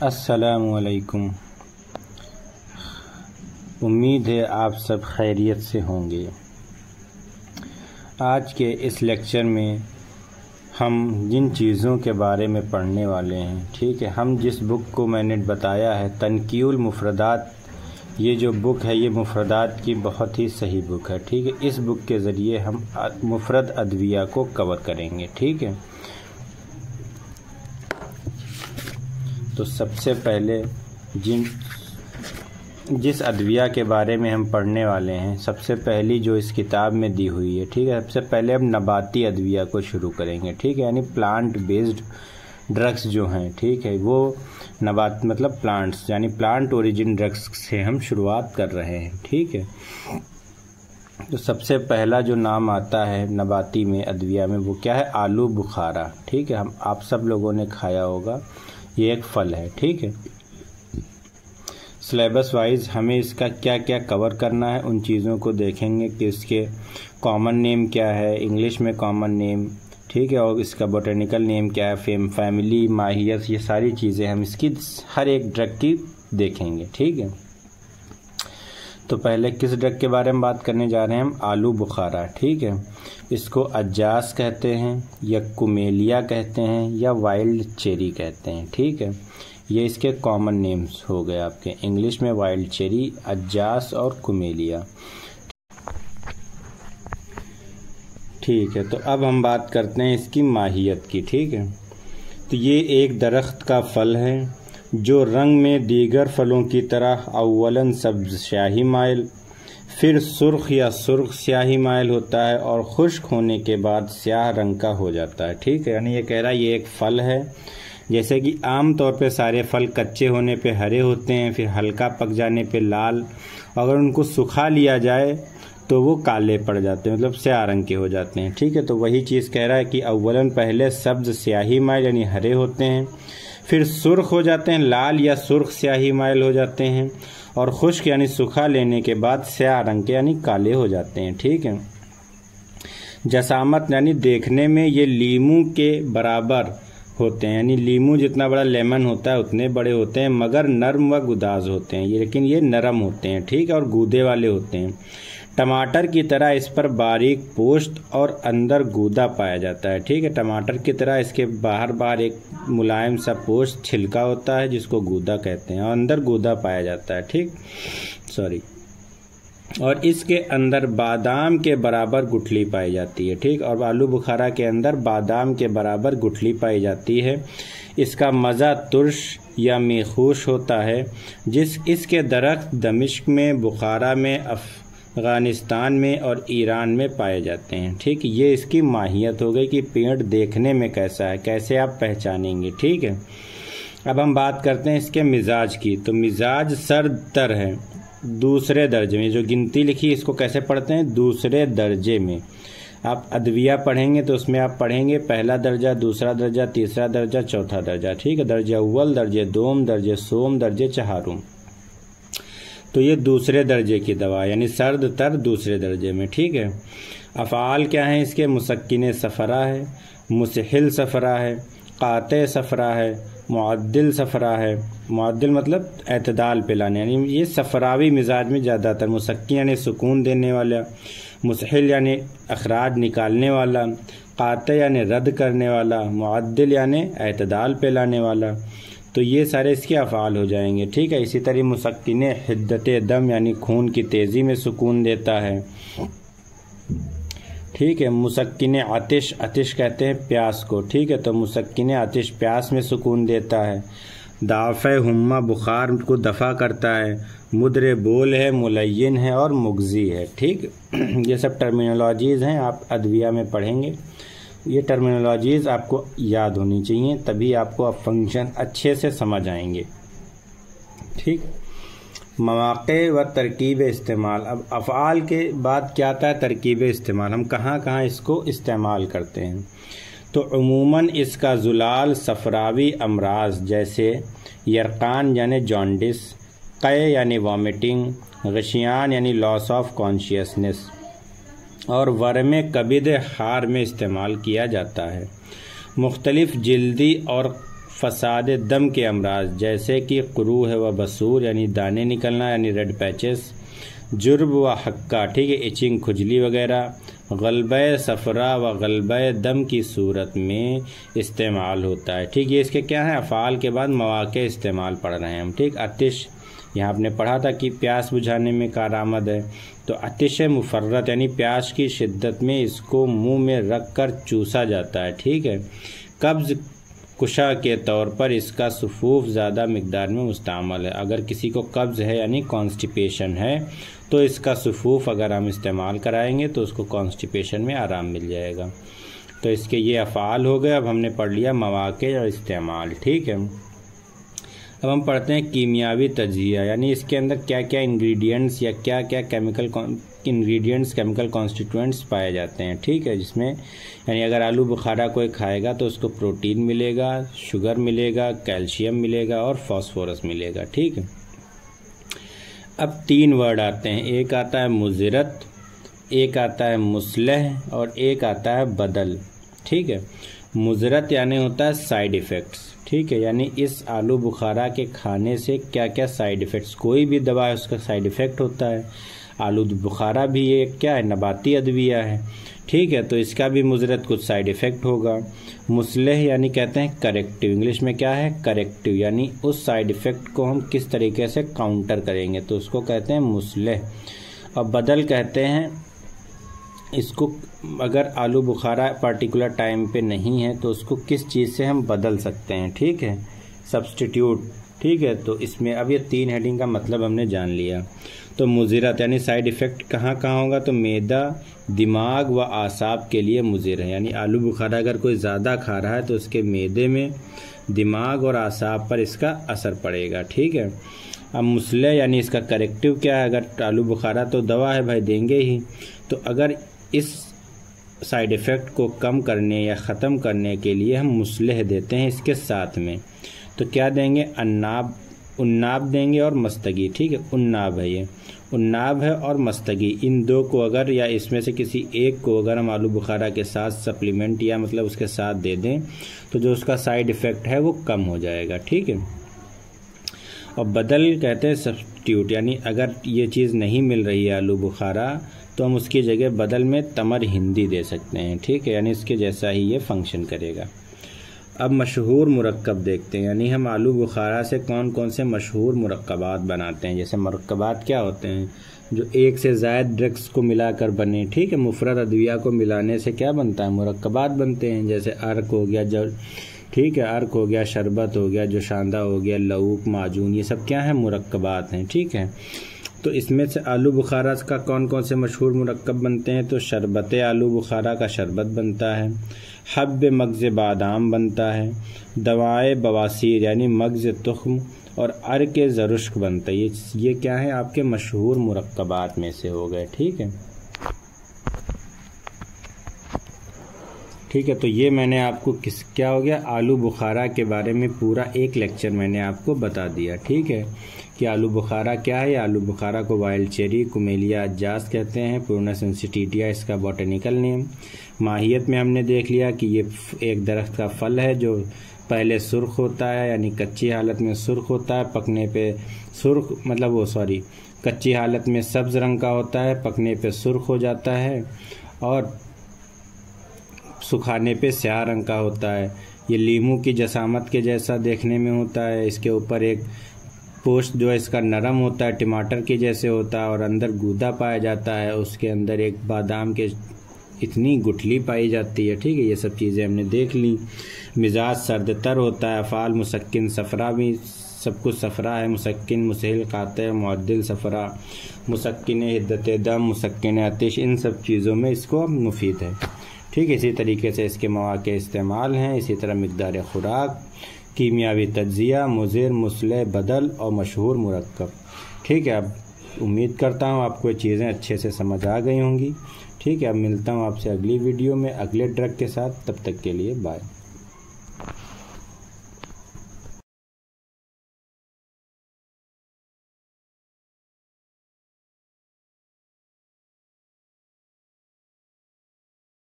अस्सलामुअलैकुम। उम्मीद है आप सब खैरियत से होंगे। आज के इस लेक्चर में हम जिन चीज़ों के बारे में पढ़ने वाले हैं, ठीक है, हम जिस बुक को मैंने बताया है तनकीउल मुफरदात, ये जो बुक है ये मुफरदात की बहुत ही सही बुक है, ठीक है। इस बुक के ज़रिए हम मुफरद अदविया को कवर करेंगे, ठीक है। तो सबसे पहले जिस अदविया के बारे में हम पढ़ने वाले हैं, सबसे पहली जो इस किताब में दी हुई है, ठीक है। सबसे पहले हम नबाती अदविया को शुरू करेंगे, ठीक है, यानी प्लांट बेस्ड ड्रग्स जो हैं, ठीक है, वो नबात मतलब प्लांट्स यानी प्लांट ओरिजिन ड्रग्स से हम शुरुआत कर रहे हैं, ठीक है। तो सबसे पहला जो नाम आता है नबाती में अदविया में वो क्या है? आलू बुखारा, ठीक है। हम आप सब लोगों ने खाया होगा, ये एक फल है, ठीक है। सिलेबस वाइज हमें इसका क्या क्या कवर करना है उन चीज़ों को देखेंगे कि इसके कॉमन नेम क्या है, इंग्लिश में कॉमन नेम, ठीक है, और इसका बोटेनिकल नेम क्या है, फैमिली, माहियत, ये सारी चीज़ें हम इसकी हर एक ड्रग की देखेंगे, ठीक है। तो पहले किस ड्रग के बारे में बात करने जा रहे हैं हम? आलू बुखारा, ठीक है। इसको अजास कहते हैं या कुमेलिया कहते हैं या वाइल्ड चेरी कहते हैं, ठीक है। ये इसके कॉमन नेम्स हो गए आपके, इंग्लिश में वाइल्ड चेरी, अजास और कुमेलिया, ठीक है। तो अब हम बात करते हैं इसकी माहियत की, ठीक है। तो ये एक दरख्त का फल है जो रंग में दीगर फलों की तरह अव्वलन सब्ज स्याही माइल, फिर सुर्ख या सुर्ख स्याही माइल होता है और खुश्क होने के बाद स्याह रंग का हो जाता है, ठीक है। यानी ये कह रहा है ये एक फल है, जैसे कि आम तौर पे सारे फल कच्चे होने पे हरे होते हैं, फिर हल्का पक जाने पे लाल, अगर उनको सुखा लिया जाए तो वो काले पड़ जाते हैं, मतलब स्याह रंग के हो जाते हैं, ठीक है। तो वही चीज़ कह रहा है कि अव्वलन पहले सब्ज स्याही माइल यानी हरे होते हैं, फिर सुर्ख हो जाते हैं, लाल या सुर्ख स्याही माइल हो जाते हैं, और खुश्क यानी सुखा लेने के बाद स्याह रंग के यानी काले हो जाते हैं, ठीक है। जसामत यानी देखने में ये लीमू के बराबर होते हैं, यानी लीमू जितना बड़ा लेमन होता है उतने बड़े होते हैं, मगर नरम व गुदाज होते हैं ये, लेकिन ये नरम होते हैं, ठीक है, और गूदे वाले होते हैं। टमाटर की तरह इस पर बारीक पोस्ट और अंदर गूदा पाया जाता है, ठीक है। टमाटर की तरह इसके बाहर एक मुलायम सा पोस्ट छिलका होता है जिसको गूदा कहते हैं, और अंदर गूदा पाया जाता है, ठीक, और इसके अंदर बादाम के बराबर गुठली पाई जाती है, ठीक। और आलू बुखारा के अंदर बादाम के बराबर गुठली पाई जाती है। इसका मज़ा तुर्श या मेखूश होता है। इसके दरख्त दमिश्क में, बुखारा में, अफ़गानिस्तान में और ईरान में पाए जाते हैं, ठीक। ये इसकी माहियत हो गई कि पेड़ देखने में कैसा है, कैसे आप पहचानेंगे, ठीक है। अब हम बात करते हैं इसके मिजाज की। तो मिजाज सर्द तर है, दूसरे दर्जे में, जो गिनती लिखी इसको कैसे पढ़ते हैं? दूसरे दर्जे में। आप अदविया पढ़ेंगे तो उसमें आप पढ़ेंगे पहला दर्जा, दूसरा दर्जा, तीसरा दर्जा, चौथा दर्जा, ठीक है। दर्जा अव्वल, दर्जे दोम, दर्जे सोम, दर्जे चहारुम। तो ये दूसरे दर्जे की दवा यानी सर्द तर दूसरे दर्जे में, ठीक है। अफ़ाल क्या है इसके? मुसक्किन सफ़रा है, मुसहिल सफ़रा है, क़ाते सफ़रा है, मुअद्दिल सफ़रा है। मुअद्दिल मतलब एतदाल पे लाने, यानी ये सफ़रावी मिजाज में ज़्यादातर। मुसक्किन यानी सुकून देने वाला, मुसहिल यानी अखराज निकालने वाला, क़ाते यानी रद्द करने वाला, मुअद्दिल यानी एतदाल पे लाने वाला। तो ये सारे इसके अफ़ाल हो जाएंगे, ठीक है। इसी तरह मुसक्किन हिद्दत दम यानी खून की तेज़ी में सुकून देता है, ठीक है। मुसक्किन आतिश, आतिश कहते हैं प्यास को, ठीक है। तो मुसक्किन आतिश प्यास में सुकून देता है। दाफ़े हुम्मा बुखार को दफ़ा करता है। मुद्रे बोल है, मुलय्यन है और मुगज़ी है, ठीक। ये सब टर्मिनोलॉजीज़ हैं, आप अदविया में पढ़ेंगे। ये टर्मिनोलॉजीज़ आपको याद होनी चाहिए, तभी आपको अब फंक्शन अच्छे से समझ आएंगे, ठीक। मवाक़े व तरकीब इस्तेमाल। अब अफ़आल के बाद क्या आता है? तरकीब इस्तेमाल। हम कहाँ कहाँ इसको इस्तेमाल करते हैं? तो अमूमन इसका ज़ुलाल सफ़रावी अमराज जैसे यरकान यानी जॉन्डिस, क़य यानी वॉमिटिंग, गशियान यानी लॉस ऑफ कॉन्शियसनेस और वर्म कबिद हार में इस्तेमाल किया जाता है। मुख्तलिफ जिल्दी और फसाद दम के अमराज जैसे कि क़ुरू है व बसूर यानी दाने निकलना यानी रेड पैचेस, जुर्ब व हक्का, ठीक है, इचिंग खुजली वगैरह, गलबे सफरा व गलबे दम की सूरत में इस्तेमाल होता है। ठीक, ये इसके क्या है, अफ़ाल के बाद मवाक़े इस्तेमाल पढ़ रहे हैं हम। ठीक, आतिश यहाँ आपने पढ़ा था कि प्यास बुझाने में कारआमद है, तो आतिश मुफर्रत यानी प्यास की शिद्दत में इसको मुंह में रख कर चूसा जाता है। ठीक है, कब्ज़ कुशा के तौर पर इसका सफ़ूफ़ ज़्यादा मिक़दार में मुस्तअमल है। अगर किसी को कब्ज़ है यानी कॉन्स्टिपेशन है तो इसका सफ़ूफ़ अगर हम इस्तेमाल कराएंगे तो उसको कॉन्स्टिपेशन में आराम मिल जाएगा। तो इसके ये अफ़ाल हो गए। अब हमने पढ़ लिया मवाक़े और इस्तेमाल। ठीक है, अब हम पढ़ते हैं कीमियावी तज्ज़िया, यानी इसके अंदर क्या क्या इंग्रेडिएंट्स या क्या क्या केमिकल कॉन्स्टिट्यूएंट्स पाए जाते हैं। ठीक है, जिसमें यानी अगर आलू बुखारा कोई खाएगा तो उसको प्रोटीन मिलेगा, शुगर मिलेगा, कैल्शियम मिलेगा और फास्फोरस मिलेगा। ठीक है, अब 3 वर्ड आते हैं, एक आता है मुज़िरत, एक आता है मुस्लह और एक आता है बदल। ठीक है, मुज़िरत यानी होता है साइड इफ़ेक्ट्स। ठीक है, यानी इस आलू बुखारा के खाने से क्या क्या साइड इफ़ेक्ट्स, कोई भी दवा है उसका साइड इफ़ेक्ट होता है। आलू बुखारा भी ये क्या है, नबाती अदविया है। ठीक है, तो इसका भी मुज़िरत कुछ साइड इफ़ेक्ट होगा। मुस्लह यानी कहते हैं करेक्टिव, इंग्लिश में क्या है, करेक्टिव, यानी उस साइड इफ़ेक्ट को हम किस तरीके से काउंटर करेंगे तो उसको कहते हैं मुस्लह। और बदल कहते हैं इसको, अगर आलू बुखारा पर्टिकुलर टाइम पे नहीं है तो उसको किस चीज़ से हम बदल सकते हैं। ठीक है, सब्स्टिट्यूट। ठीक है, तो इसमें अब ये 3 हेडिंग का मतलब हमने जान लिया। तो मुज़िरत यानी साइड इफ़ेक्ट कहाँ कहाँ होगा, तो मैदा, दिमाग व आसाब के लिए मुज़िर है, यानी आलू बुखारा अगर कोई ज़्यादा खा रहा है तो उसके मैदे में, दिमाग और आसाब पर इसका असर पड़ेगा। ठीक है, अब मुस्लह यानी इसका करेक्टिव क्या है, अगर आलू बुखारा तो दवा है भाई, देंगे ही, तो अगर इस साइड इफ़ेक्ट को कम करने या ख़त्म करने के लिए हम मुस्लह देते हैं इसके साथ में, तो क्या देंगे, अन्नाब, उन्नाब देंगे और मस्तगी। ठीक है, उन्नाब है, ये उन्नाब है और मस्तगी, इन 2 को अगर या इसमें से किसी एक को अगर हम आलू बुखारा के साथ सप्लीमेंट या मतलब उसके साथ दे दें तो जो उसका साइड इफ़ेक्ट है वो कम हो जाएगा। ठीक है, और बदल कहते हैं सब्स्टिट्यूट, यानी अगर ये चीज़ नहीं मिल रही है आलू बुखारा तो हम उसकी जगह बदल में तमर हिंदी दे सकते हैं। ठीक है, यानी इसके जैसा ही ये फंक्शन करेगा। अब मशहूर मुरक्कब देखते हैं, यानी हम आलू बुखारा से कौन कौन से मशहूर मुरक्कबात बनाते हैं। जैसे मुरक्कबात क्या होते हैं, जो एक से ज़ायद ड्रग्स को मिलाकर बने। ठीक है, मुफरद अदविया को मिलाने से क्या बनता है, मुरक्कबात बनते हैं। जैसे अर्क हो गया, जब ठीक है, अर्क हो गया, शरबत हो गया, जोशांदा हो गया, लऊक, माजून, ये सब क्या है, मुरक्कबात हैं। ठीक है, तो इसमें से आलू बुखारा का कौन कौन से मशहूर मुरक्कब बनते हैं, तो शरबत आलू बुखारा का शरबत बनता है, हब्ब मगज़ बादाम बनता है, दवाए बवासीर यानी मगज़ तुख्म और अर्क ज़रुश्क बनता है। ये क्या है, आपके मशहूर मुरक्कबात में से हो गए। ठीक है, ठीक है, तो ये मैंने आपको क्या हो गया, आलू बुखारा के बारे में पूरा एक लेक्चर मैंने आपको बता दिया। ठीक है, कि आलू बुखारा क्या है। आलू बुखारा को वाइल्ड चेरी, कुमेलिया अजास कहते हैं, पूर्णा सेंसिटिटिया इसका बॉटनिकल नेम। माहियत में हमने देख लिया कि ये एक दरख्त का फल है जो पहले सुर्ख होता है, यानी कच्ची हालत में सुर्ख होता है, पकने पे सुर्ख कच्ची हालत में सब्ज़ रंग का होता है, पकने पे सुर्ख हो जाता है और सुखाने पे स्याह रंग का होता है। ये लीमू की जसामत के जैसा देखने में होता है। इसके ऊपर एक पोस्ट जो है इसका नरम होता है, टमाटर के जैसे होता है और अंदर गूदा पाया जाता है। उसके अंदर एक बादाम के इतनी गुठली पाई जाती है। ठीक है, ये सब चीज़ें हमने देख ली। मिजाज सर्दतर होता है, अफ़ाल मुसक्किन, सफ़रा भी सब कुछ सफ़रा है, मुसक्किन, मुसहिल, क़ाते, मुअद्दिल सफ़रा, मुसक्किन हिद्दत दम, मुसक्किन आतिश, इन सब चीज़ों में इसको मुफीद है। ठीक है, इसी तरीके से इसके मौक़े इस्तेमाल हैं। इसी तरह मिक़दार खुराक, कीमियावी तज्ज़िया, मुज़िर, मुस्लह, बदल और मशहूर मुरक्कब। ठीक है, अब उम्मीद करता हूँ आपको ये चीज़ें अच्छे से समझ आ गई होंगी। ठीक है, अब मिलता हूँ आपसे अगली वीडियो में अगले ड्रग के साथ। तब तक के लिए बाय।